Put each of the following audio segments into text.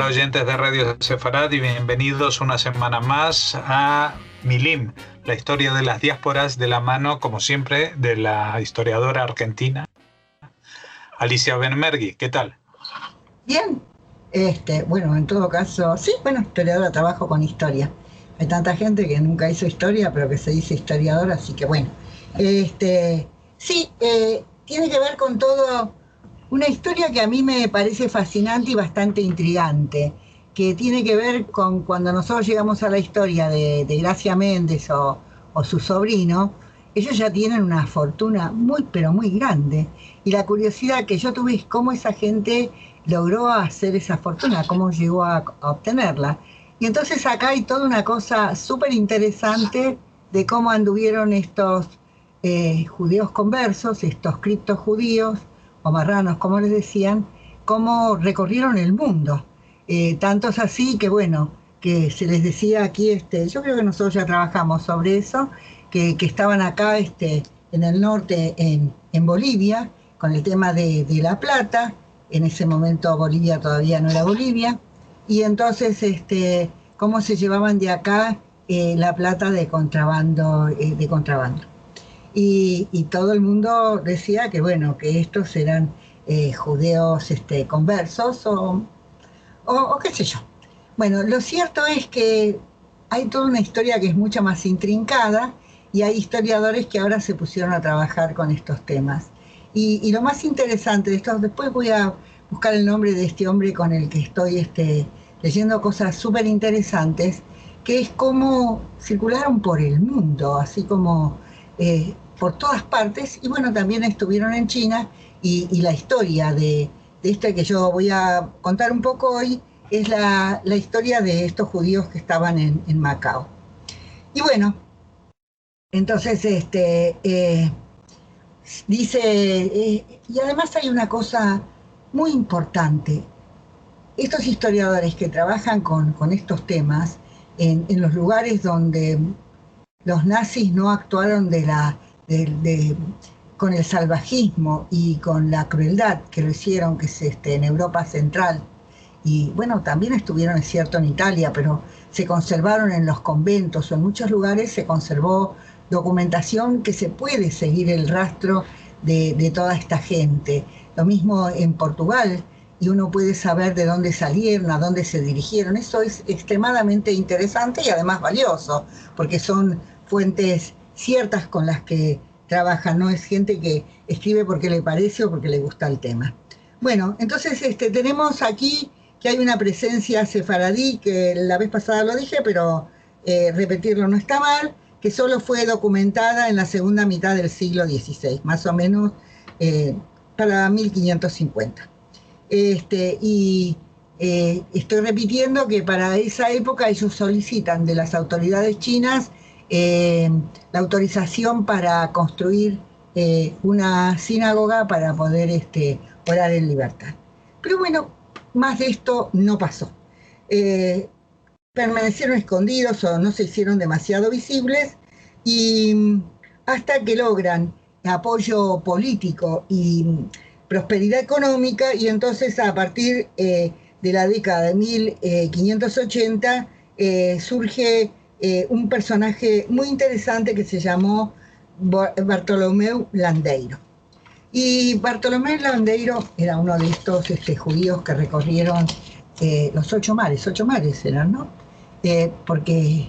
Hola oyentes de Radio Sefarad y bienvenidos una semana más a Milim, la historia de las diásporas de la mano, como siempre, de la historiadora argentina Alicia Benmergui. ¿Qué tal? Bien, bueno, en todo caso, sí, bueno, historiadora, trabajo con historia. Hay tanta gente que nunca hizo historia, pero que se dice historiadora, así que bueno. Sí, tiene que ver con todo una historia que a mí me parece fascinante y bastante intrigante, que tiene que ver con cuando nosotros llegamos a la historia de Gracia Méndez o su sobrino. Ellos ya tienen una fortuna muy, pero muy grande. Y la curiosidad que yo tuve es cómo esa gente logró hacer esa fortuna, cómo llegó a obtenerla. Y entonces acá hay toda una cosa súper interesante de cómo anduvieron estos judíos conversos, estos criptojudíos, o marranos, como les decían, cómo recorrieron el mundo. Tanto es así que, bueno, que se les decía aquí, yo creo que nosotros ya trabajamos sobre eso, que estaban acá en el norte, en Bolivia, con el tema de La Plata. En ese momento Bolivia todavía no era Bolivia. Y entonces, cómo se llevaban de acá la plata de contrabando. Y todo el mundo decía que, bueno, que estos eran judíos conversos o qué sé yo. Bueno, lo cierto es que hay toda una historia que es mucho más intrincada y hay historiadores que ahora se pusieron a trabajar con estos temas. Y lo más interesante de esto, después voy a buscar el nombre de este hombre con el que estoy leyendo cosas súper interesantes, que es cómo circularon por el mundo, así como por todas partes, y bueno, también estuvieron en China, y la historia de que yo voy a contar un poco hoy es la historia de estos judíos que estaban en Macao. Y bueno, entonces dice, y además hay una cosa muy importante. Estos historiadores que trabajan con estos temas en los lugares donde los nazis no actuaron con el salvajismo y con la crueldad que lo hicieron, que es en Europa Central, y bueno, también estuvieron, es cierto, en Italia, pero se conservaron en los conventos o en muchos lugares se conservó documentación que se puede seguir el rastro de toda esta gente. Lo mismo en Portugal, y uno puede saber de dónde salieron, a dónde se dirigieron. Eso es extremadamente interesante y además valioso, porque son fuentes ciertas con las que trabajan, no es gente que escribe porque le parece o porque le gusta el tema. Bueno, entonces tenemos aquí que hay una presencia sefaradí, que la vez pasada lo dije, pero repetirlo no está mal, que solo fue documentada en la segunda mitad del siglo XVI, más o menos para 1550. Estoy repitiendo que para esa época ellos solicitan de las autoridades chinas la autorización para construir una sinagoga para poder orar en libertad. Pero bueno, más de esto no pasó. Permanecieron escondidos o no se hicieron demasiado visibles, y hasta que logran apoyo político y prosperidad económica, y entonces a partir de la década de 1580 surge un personaje muy interesante que se llamó Bartolomeu Landeiro. Y Bartolomé Landeiro era uno de estos judíos que recorrieron los 8 mares eran, ¿no? Porque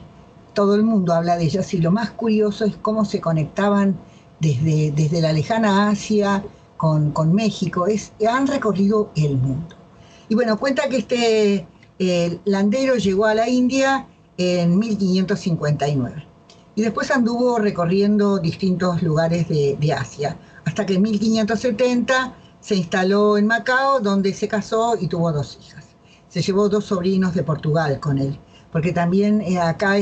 todo el mundo habla de ellos, y lo más curioso es cómo se conectaban desde la lejana Asia con México. Han recorrido el mundo. Y bueno, cuenta que Landeiro llegó a la India en 1559. Y después anduvo recorriendo distintos lugares de Asia, hasta que en 1570 se instaló en Macao, donde se casó y tuvo 2 hijas. Se llevó 2 sobrinos de Portugal con él, porque también acá,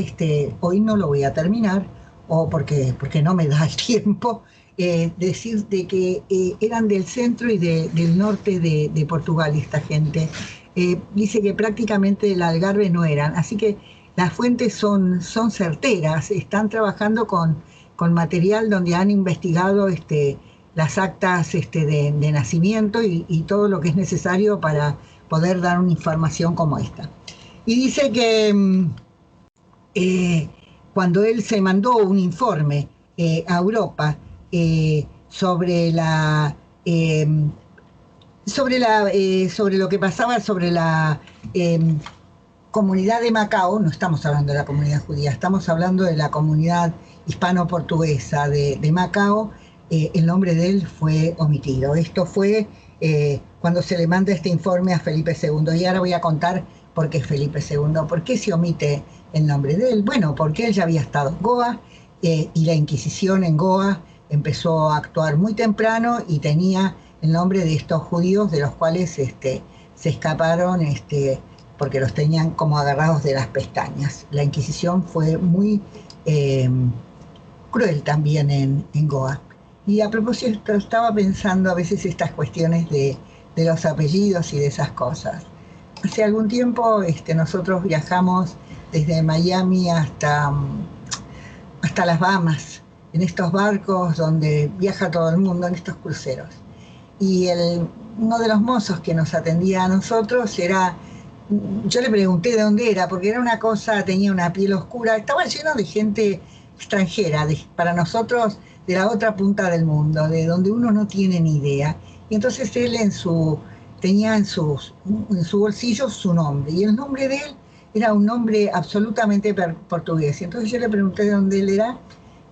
hoy no lo voy a terminar, o porque no me da el tiempo, decir de que eran del centro y del norte de Portugal esta gente. Dice que prácticamente del Algarve no eran, así que las fuentes son certeras, están trabajando con material donde han investigado las actas de nacimiento y todo lo que es necesario para poder dar una información como esta. Y dice que cuando él se mandó un informe a Europa sobre lo que pasaba sobre la comunidad de Macao, no estamos hablando de la comunidad judía, estamos hablando de la comunidad hispano-portuguesa de Macao, el nombre de él fue omitido. Esto fue cuando se le manda este informe a Felipe II. Y ahora voy a contar por qué Felipe II, por qué se omite el nombre de él. Bueno, porque él ya había estado en Goa y la Inquisición en Goa empezó a actuar muy temprano y tenía el nombre de estos judíos de los cuales se escaparon porque los tenían como agarrados de las pestañas. La Inquisición fue muy cruel también en Goa. Y a propósito, estaba pensando a veces estas cuestiones de los apellidos y de esas cosas. Hace algún tiempo nosotros viajamos desde Miami hasta las Bahamas, en estos barcos donde viaja todo el mundo, en estos cruceros. Y uno de los mozos que nos atendía a nosotros yo le pregunté de dónde era, porque era una cosa, tenía una piel oscura, estaba lleno de gente extranjera, para nosotros de la otra punta del mundo, de donde uno no tiene ni idea. Y entonces él tenía en su bolsillo su nombre, y el nombre de él era un nombre absolutamente portugués. Y entonces yo le pregunté de dónde él era,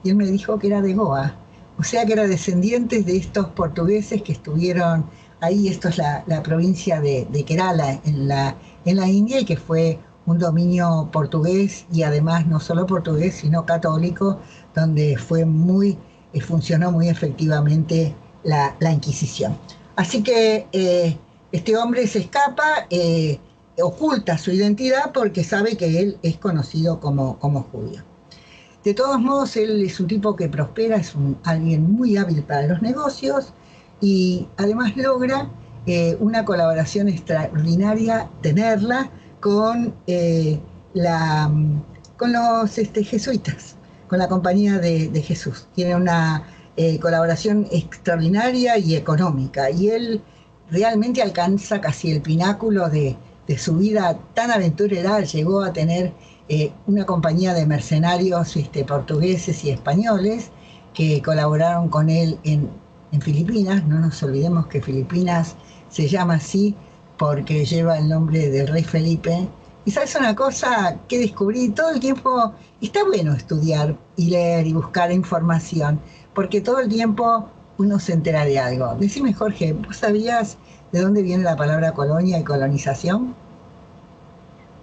y él me dijo que era de Goa. O sea que era descendientes de estos portugueses que estuvieron ahí. Esto es la provincia de Kerala, en la India, y que fue un dominio portugués, y además no solo portugués, sino católico, donde funcionó muy efectivamente la Inquisición. Así que este hombre se escapa, oculta su identidad porque sabe que él es conocido como judío. De todos modos, él es un tipo que prospera, es alguien muy hábil para los negocios, y además logra una colaboración extraordinaria, tenerla con los jesuitas, con la Compañía de Jesús. Tiene una colaboración extraordinaria y económica, y él realmente alcanza casi el pináculo de su vida tan aventurera. Llegó a tener una compañía de mercenarios portugueses y españoles que colaboraron con él en Filipinas. No nos olvidemos que Filipinas se llama así porque lleva el nombre del rey Felipe. Y sabes una cosa que descubrí todo el tiempo: está bueno estudiar y leer y buscar información, porque todo el tiempo uno se entera de algo. Decime, Jorge, ¿vos sabías de dónde viene la palabra colonia y colonización?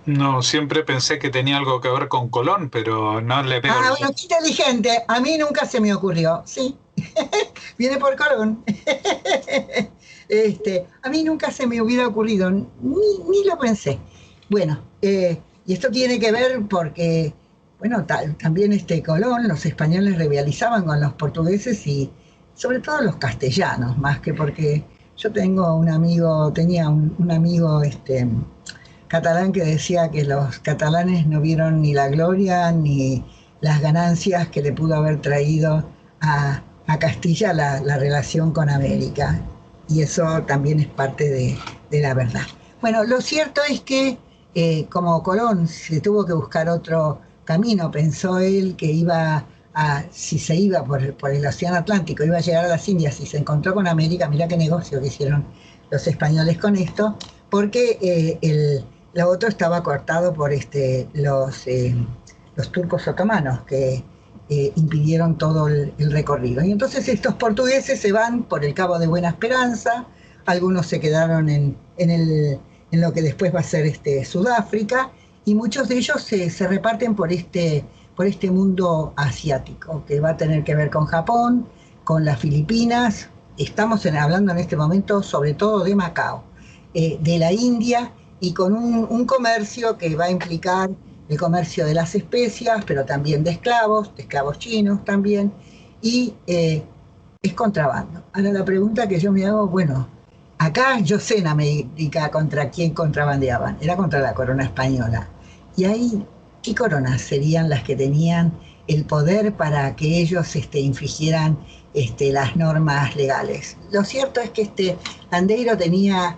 No, siempre pensé que tenía algo que ver con Colón, pero no le veo. Bueno, qué inteligente. A mí nunca se me ocurrió. Sí, viene por Colón. A mí nunca se me hubiera ocurrido, ni lo pensé. Bueno, y esto tiene que ver porque, bueno, también Colón, los españoles rivalizaban con los portugueses y sobre todo los castellanos, más que porque yo tenía un amigo catalán que decía que los catalanes no vieron ni la gloria ni las ganancias que le pudo haber traído a Castilla la relación con América, y eso también es parte de la verdad. Bueno, lo cierto es que como Colón se tuvo que buscar otro camino, pensó él que si se iba por el Océano Atlántico, iba a llegar a las Indias, y se encontró con América. Mirá qué negocio que hicieron los españoles con esto, porque lo otro estaba cortado por los turcos otomanos, que impidieron todo el recorrido. Y entonces estos portugueses se van por el Cabo de Buena Esperanza, algunos se quedaron en lo que después va a ser Sudáfrica, y muchos de ellos se reparten por este mundo asiático, que va a tener que ver con Japón, con las Filipinas. Estamos hablando en este momento sobre todo de Macao, de la India, y con un comercio que va a implicar el comercio de las especias, pero también de esclavos chinos también, y es contrabando. Ahora la pregunta que yo me hago, bueno, acá yo sé en América contra quién contrabandeaban, era contra la corona española. Y ahí, ¿qué coronas serían las que tenían el poder para que ellos infringieran las normas legales? Lo cierto es que Landeiro tenía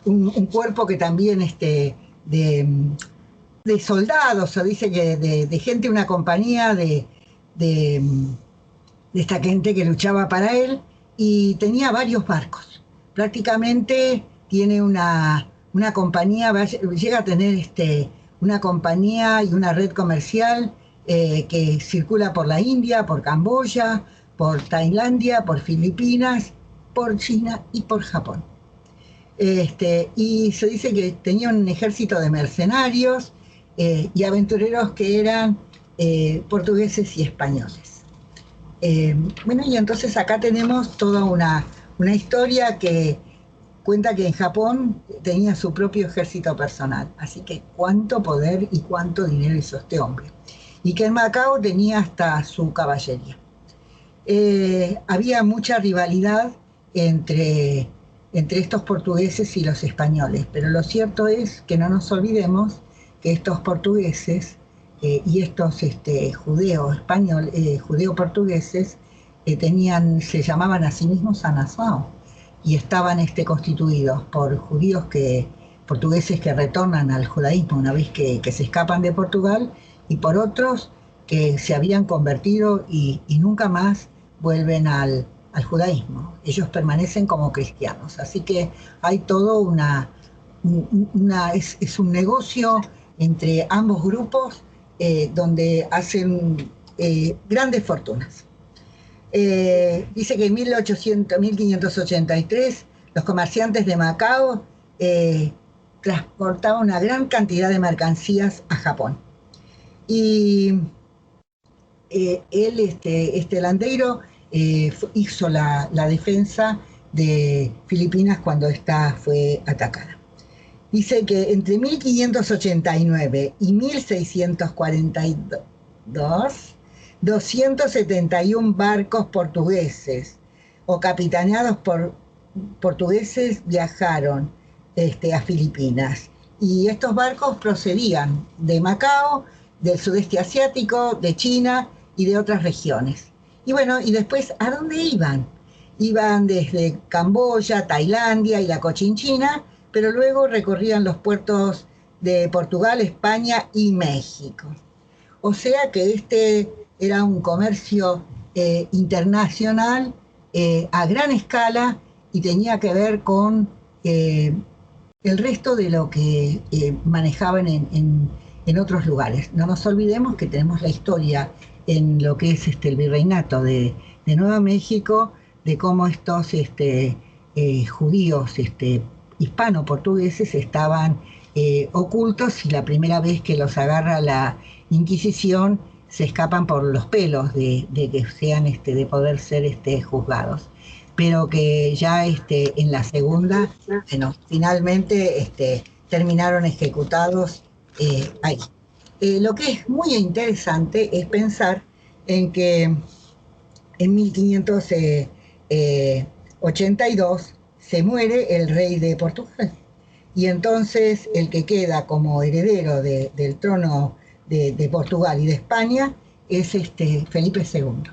un cuerpo que también de soldados, o dice que de gente, una compañía de esta gente que luchaba para él, y tenía varios barcos. Prácticamente tiene una compañía, llega a tener una compañía y una red comercial que circula por la India, por Camboya, por Tailandia, por Filipinas, por China y por Japón. Y se dice que tenía un ejército de mercenarios y aventureros que eran portugueses y españoles. Bueno, y entonces acá tenemos toda una historia que cuenta que en Japón tenía su propio ejército personal, así que cuánto poder y cuánto dinero hizo este hombre. Y que en Macao tenía hasta su caballería. Había mucha rivalidad entre estos portugueses y los españoles, pero lo cierto es que no nos olvidemos que estos portugueses y estos judeo-portugueses se llamaban a sí mismos Anazao, y estaban constituidos por judíos portugueses que retornan al judaísmo una vez que se escapan de Portugal, y por otros que se habían convertido y nunca más vuelven al judaísmo. Ellos permanecen como cristianos. Así que hay todo es un negocio entre ambos grupos donde hacen grandes fortunas. Dice que en 1583 los comerciantes de Macao transportaban una gran cantidad de mercancías a Japón. Y él, landeiro, hizo la defensa de Filipinas cuando esta fue atacada. Dice que entre 1589 y 1642, 271 barcos portugueses o capitaneados por portugueses viajaron a Filipinas. Y estos barcos procedían de Macao, del sudeste asiático, de China y de otras regiones. Y bueno, y después, ¿a dónde iban? Iban desde Camboya, Tailandia y la Cochinchina, pero luego recorrían los puertos de Portugal, España y México. O sea que era un comercio internacional a gran escala y tenía que ver con el resto de lo que manejaban en otros lugares. No nos olvidemos que tenemos la historia en lo que es el virreinato de Nueva México, de cómo estos judíos hispano-portugueses estaban ocultos, y la primera vez que los agarra la Inquisición se escapan por los pelos de que sean de poder ser juzgados, pero que ya en la segunda, bueno, finalmente terminaron ejecutados ahí. Lo que es muy interesante es pensar en que en 1582 se muere el rey de Portugal, y entonces el que queda como heredero del trono de Portugal y de España es Felipe II.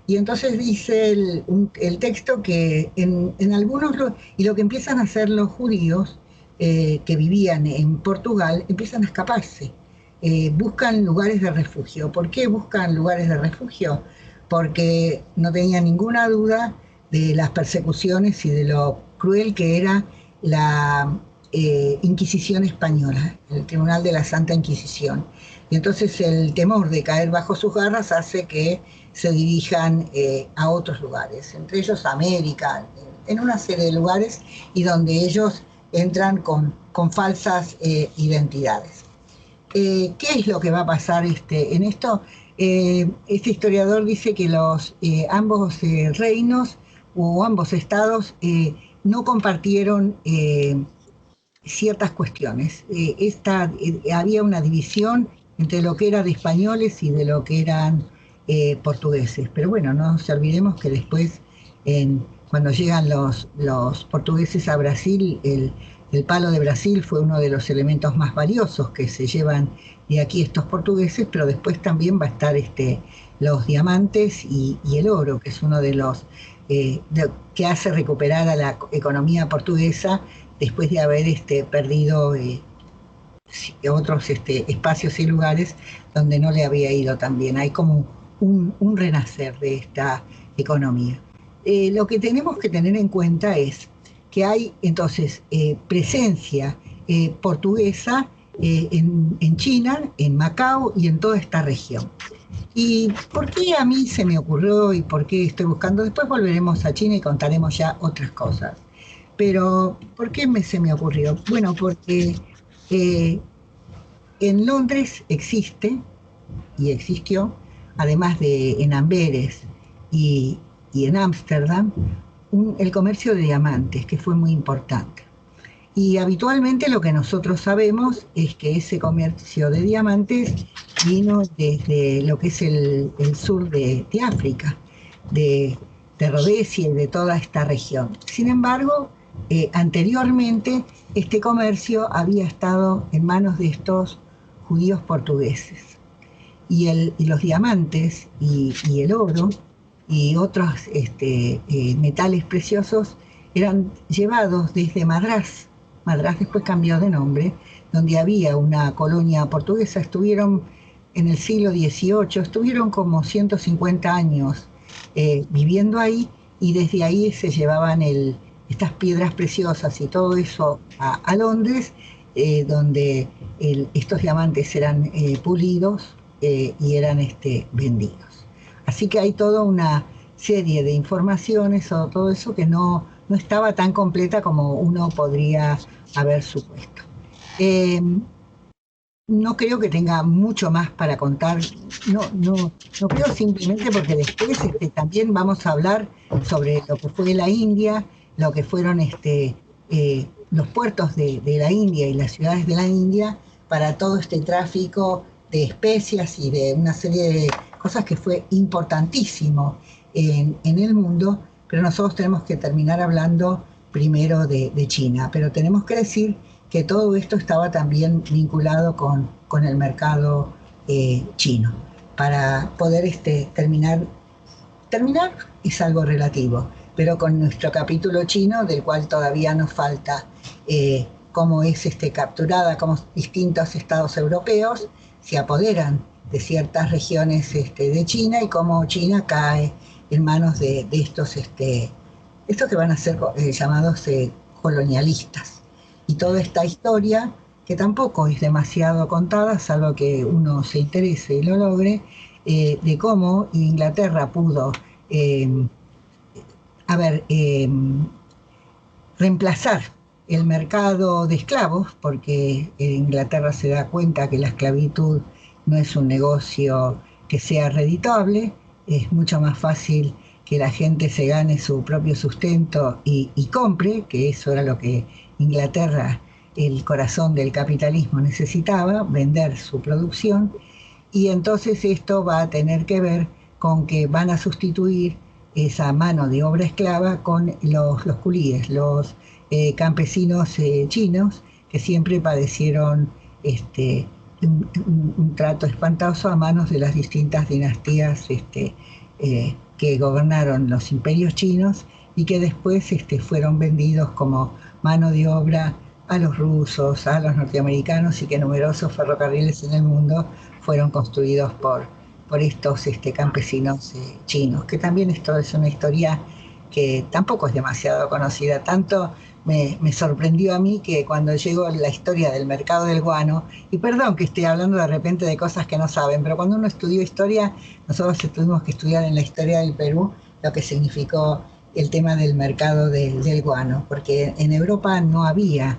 Y entonces dice el texto que en algunos, y lo que empiezan a hacer los judíos que vivían en Portugal, empiezan a escaparse. Buscan lugares de refugio. ¿Por qué buscan lugares de refugio? Porque no tenían ninguna duda de las persecuciones y de lo cruel que era la Inquisición española, el Tribunal de la Santa Inquisición. Y entonces el temor de caer bajo sus garras hace que se dirijan a otros lugares, entre ellos América, en una serie de lugares, y donde ellos entran con falsas identidades. ¿Qué es lo que va a pasar en esto? Este historiador dice que ambos reinos o ambos estados no compartieron ciertas cuestiones. Había una división entre lo que era de españoles y de lo que eran portugueses. Pero bueno, no nos olvidemos que después, cuando llegan los portugueses a Brasil, el palo de Brasil fue uno de los elementos más valiosos que se llevan de aquí estos portugueses, pero después también va a estar los diamantes y el oro, que es uno de los que hace recuperar a la economía portuguesa después de haber perdido otros espacios y lugares donde no le había ido tan bien. Hay como un renacer de esta economía. Lo que tenemos que tener en cuenta es que hay entonces presencia portuguesa en China, en Macao y en toda esta región. ¿Y por qué a mí se me ocurrió y por qué estoy buscando? Después volveremos a China y contaremos ya otras cosas. Pero, ¿por qué se me ocurrió? Bueno, porque en Londres existe y existió, además de en Amberes y en Ámsterdam, el comercio de diamantes, que fue muy importante. Y habitualmente lo que nosotros sabemos es que ese comercio de diamantes vino desde lo que es el sur de África, de Rodesia y de toda esta región. Sin embargo, anteriormente este comercio había estado en manos de estos judíos portugueses. Y los diamantes y el oro y otros metales preciosos eran llevados desde Madrás. Madrás después cambió de nombre, donde había una colonia portuguesa. Estuvieron en el siglo XVIII, estuvieron como 150 años viviendo ahí, y desde ahí se llevaban estas piedras preciosas y todo eso a Londres, donde estos diamantes eran pulidos y eran vendidos. Así que hay toda una serie de informaciones o todo eso que no estaba tan completa como uno podría haber supuesto. No creo que tenga mucho más para contar, no creo, simplemente porque después también vamos a hablar sobre lo que fue la India, lo que fueron los puertos de la India y las ciudades de la India para todo este tráfico de especias y de una serie de cosas que fue importantísimo en el mundo, pero nosotros tenemos que terminar hablando primero de China. Pero tenemos que decir que todo esto estaba también vinculado con el mercado chino. Para poder terminar es algo relativo, pero con nuestro capítulo chino, del cual todavía nos falta cómo es capturada, cómo distintos estados europeos se apoderan de ciertas regiones de China y cómo China cae en manos de estos que van a ser llamados colonialistas. Y toda esta historia, que tampoco es demasiado contada, salvo que uno se interese y lo logre, de cómo Inglaterra pudo reemplazar el mercado de esclavos, porque Inglaterra se da cuenta que la esclavitud no es un negocio que sea redituable, es mucho más fácil que la gente se gane su propio sustento y compre, que eso era lo que Inglaterra, el corazón del capitalismo, necesitaba, vender su producción. Y entonces esto va a tener que ver con que van a sustituir esa mano de obra esclava con los culíes, los campesinos chinos, que siempre padecieron un trato espantoso a manos de las distintas dinastías que gobernaron los imperios chinos y que después fueron vendidos como mano de obra a los rusos, a los norteamericanos, y que numerosos ferrocarriles en el mundo fueron construidos por estos campesinos chinos, que también esto es una historia que tampoco es demasiado conocida. Tanto me sorprendió a mí que cuando llegó la historia del mercado del guano, y perdón que esté hablando de repente de cosas que no saben, pero cuando uno estudió historia, nosotros tuvimos que estudiar en la historia del Perú lo que significó el tema del mercado del guano, porque en Europa no había,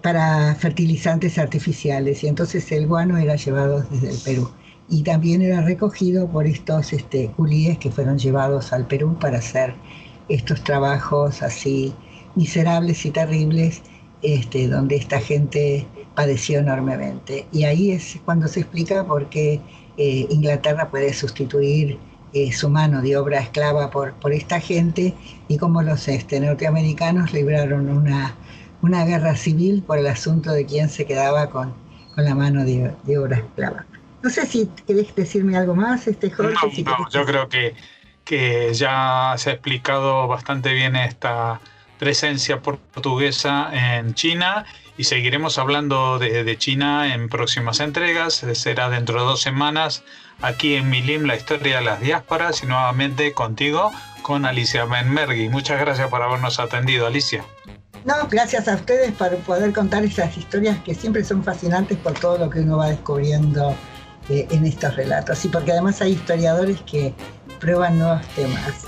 para fertilizantes artificiales, y entonces el guano era llevado desde el Perú. Y también era recogido por estos culíes que fueron llevados al Perú para hacer estos trabajos así miserables y terribles, donde esta gente padeció enormemente. Y ahí es cuando se explica por qué Inglaterra puede sustituir su mano de obra esclava por esta gente, y cómo los norteamericanos libraron una guerra civil por el asunto de quién se quedaba con la mano de obra esclava. No sé si querés decirme algo más, Jorge. No, yo creo que que ya se ha explicado bastante bien esta presencia portuguesa en China, y seguiremos hablando de China en próximas entregas. Será dentro de 2 semanas aquí en Milim, la historia de las diásporas, y nuevamente contigo, con Alicia Benmergui. Muchas gracias por habernos atendido, Alicia. No, gracias a ustedes por poder contar esas historias que siempre son fascinantes por todo lo que uno va descubriendo en estos relatos, y porque además hay historiadores que prueban nuevos temas.